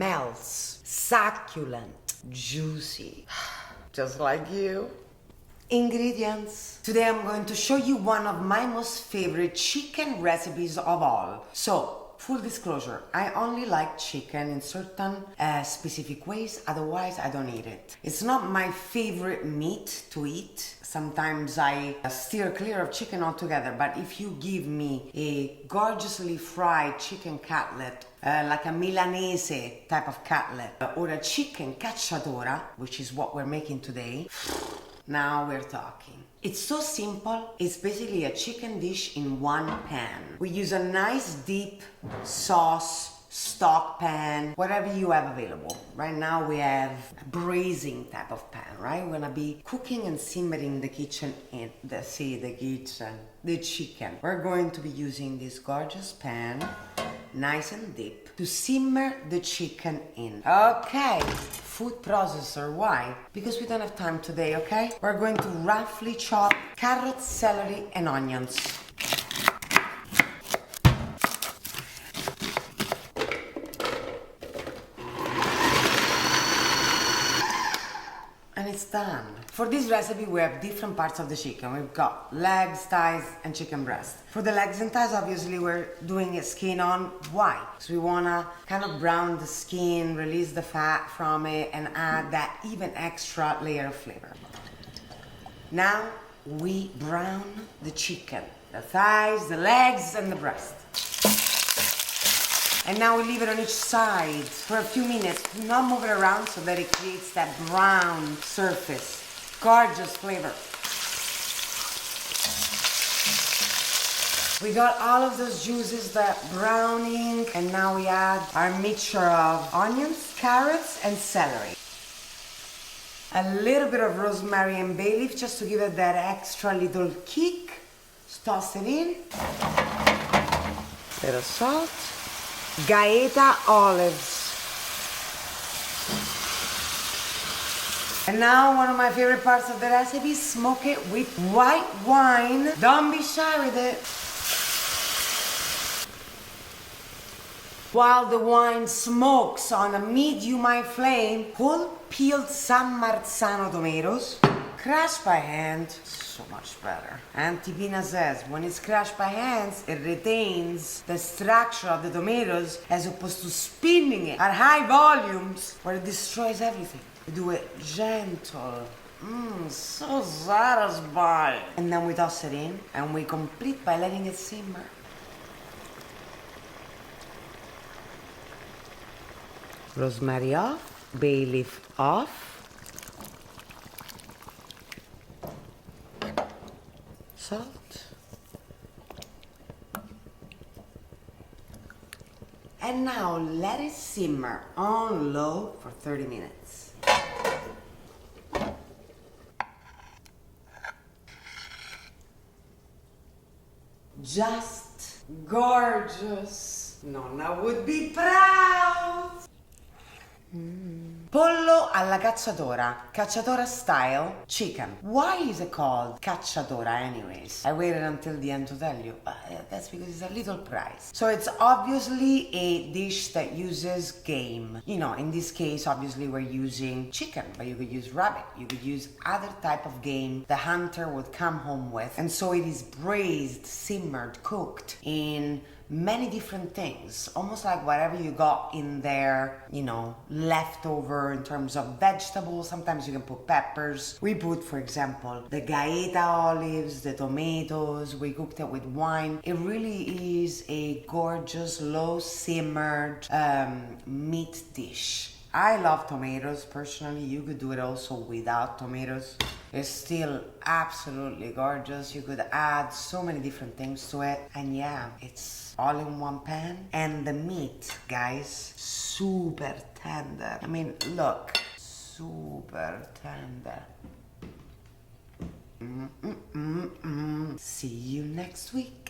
melts, succulent, juicy, just like you. Ingredients. Today I'm going to show you one of my most favorite chicken recipes of all. So, full disclosure, I only like chicken in certain specific ways, otherwise I don't eat it. It's not my favorite meat to eat. Sometimes I steer clear of chicken altogether, but if you give me a gorgeously fried chicken cutlet, like a Milanese type of cutlet, or a chicken cacciatore, which is what we're making today, now we're talking. It's so simple. It's basically a chicken dish in one pan. We use a nice deep sauce, stock pan, whatever you have available. Right now we have a braising type of pan, right? We're gonna be cooking and simmering the chicken. We're going to be using this gorgeous pan, nice and deep, to simmer the chicken in. Okay, food processor, why? Because we don't have time today, okay? We're going to roughly chop carrots, celery, and onions. And it's done. For this recipe we have different parts of the chicken. We've got legs, thighs, and chicken breast. For the legs and thighs, obviously we're doing a skin on. Why? So we wanna kind of brown the skin, release the fat from it, and add that even extra layer of flavor. Now we brown the chicken, the thighs, the legs, and the breast. And now we leave it on each side for a few minutes. Do not move it around so that it creates that brown surface. Gorgeous flavor. We got all of those juices, that browning, and now we add our mixture of onions, carrots, and celery. A little bit of rosemary and bay leaf just to give it that extra little kick. Just toss it in. Bit of salt. Gaeta olives. And now one of my favorite parts of the recipe, smoke it with white wine. Don't be shy with it. While the wine smokes on a medium-high flame, pull peeled San Marzano tomatoes, crushed by hand, so much better. Auntie Pina says, when it's crushed by hands, it retains the structure of the tomatoes as opposed to spinning it at high volumes where it destroys everything. We do it gentle. So satisfying. And then we toss it in and we complete by letting it simmer. Rosemary off, bay leaf off. Salt. And now let it simmer on low for 30 minutes. Just gorgeous. Nonna would be proud. Pollo alla cacciatora style chicken. Why is it called cacciatora anyways? I waited until the end to tell you, but that's because it's a little price. So it's obviously a dish that uses game. You know, in this case, obviously we're using chicken, but you could use rabbit, you could use other type of game the hunter would come home with. And so it is braised, simmered, cooked in many different things, almost like whatever you got in there, you know, leftover in terms of vegetables. Sometimes you can put peppers. We put, for example, the Gaeta olives, the tomatoes. We cooked it with wine. It really is a gorgeous, low simmered meat dish. I love tomatoes personally. You could do it also without tomatoes. It's still absolutely gorgeous. You could add so many different things to it. And yeah, it's all in one pan. And the meat, guys, super tender. I mean, look, super tender. See you next week.